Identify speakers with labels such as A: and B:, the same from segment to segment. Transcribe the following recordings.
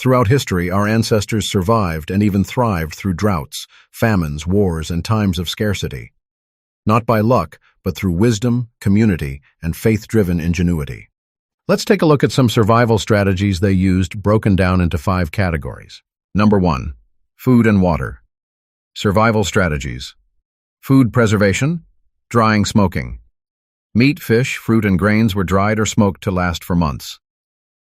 A: Throughout history, our ancestors survived and even thrived through droughts, famines, wars, and times of scarcity. Not by luck, but through wisdom, community, and faith-driven ingenuity. Let's take a look at some survival strategies they used, broken down into 5 categories. Number 1. Food and water. Survival strategies. Food preservation, drying, smoking. Meat, fish, fruit, and grains were dried or smoked to last for months.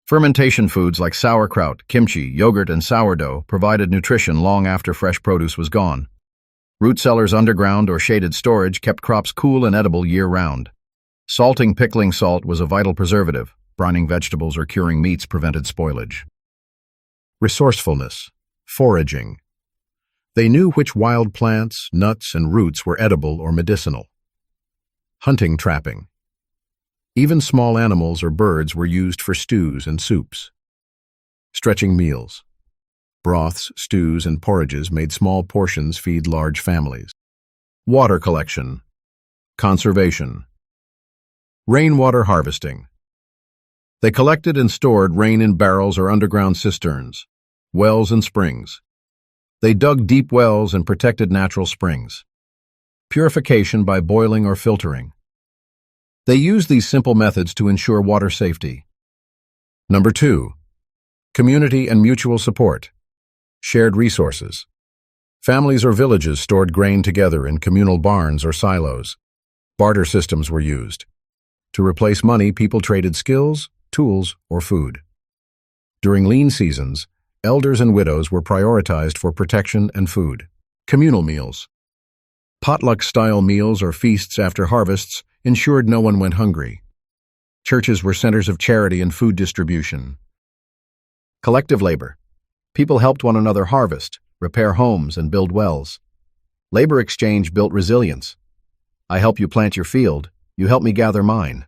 A: Fermentation foods like sauerkraut, kimchi, yogurt, and sourdough provided nutrition long after fresh produce was gone. Root cellars underground or shaded storage kept crops cool and edible year-round. Salting pickling salt was a vital preservative. Brining vegetables or curing meats prevented spoilage. Resourcefulness. Foraging. They knew which wild plants, nuts, and roots were edible or medicinal. Hunting, trapping. Even small animals or birds were used for stews and soups. Stretching meals. Broths, stews, and porridges made small portions feed large families. Water collection. Conservation. Rainwater harvesting. They collected and stored rain in barrels or underground cisterns, wells and springs. They dug deep wells and protected natural springs. Purification by boiling or filtering. They used these simple methods to ensure water safety. Number 2. Community and mutual support. Shared resources. Families or villages stored grain together in communal barns or silos. Barter systems were used. To replace money, people traded skills, tools, or food. During lean seasons, elders and widows were prioritized for protection and food. Communal meals. Potluck-style meals or feasts after harvests ensured no one went hungry. Churches were centers of charity and food distribution. Collective labor. People helped one another harvest, repair homes, and build wells. Labor exchange built resilience. I help you plant your field, you help me gather mine.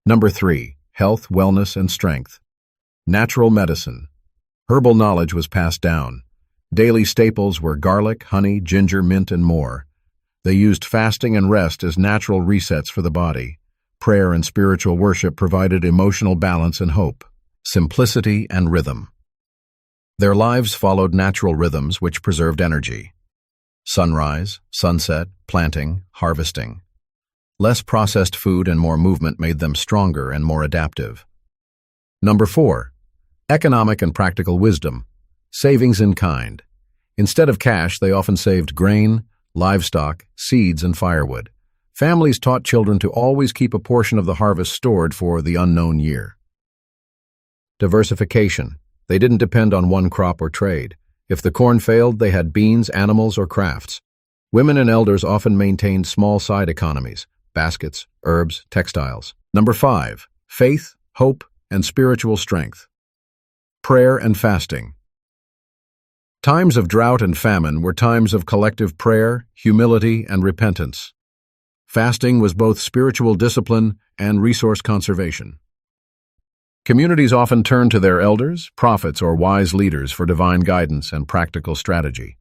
A: Number 3. Health, wellness, and strength. Natural medicine. Herbal knowledge was passed down. Daily staples were garlic, honey, ginger, mint, and more. They used fasting and rest as natural resets for the body. Prayer and spiritual worship provided emotional balance and hope. Simplicity and rhythm. Their lives followed natural rhythms which preserved energy. Sunrise, sunset, planting, harvesting. Less processed food and more movement made them stronger and more adaptive. Number 4. Economic and practical wisdom. Savings in kind. Instead of cash, they often saved grain, livestock, seeds, and firewood. Families taught children to always keep a portion of the harvest stored for the unknown year. Diversification. They didn't depend on one crop or trade. If the corn failed, they had beans, animals, or crafts. Women and elders often maintained small side economies, baskets, herbs, textiles. Number 5. Faith, hope, and spiritual strength. Prayer and fasting. Times of drought and famine were times of collective prayer, humility, and repentance. Fasting was both spiritual discipline and resource conservation. Communities often turned to their elders, prophets, or wise leaders for divine guidance and practical strategy.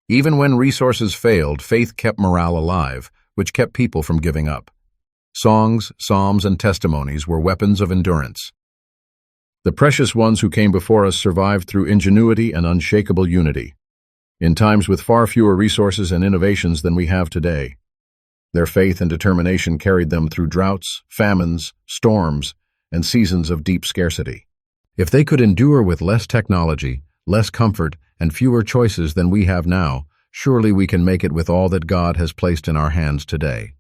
A: Even when resources failed, faith kept morale alive, which kept people from giving up. Songs, psalms, and testimonies were weapons of endurance. The precious ones who came before us survived through ingenuity and unshakable unity. In times with far fewer resources and innovations than we have today, their faith and determination carried them through droughts, famines, storms, and seasons of deep scarcity. If they could endure with less technology, less comfort, and fewer choices than we have now, surely we can make it with all that God has placed in our hands today.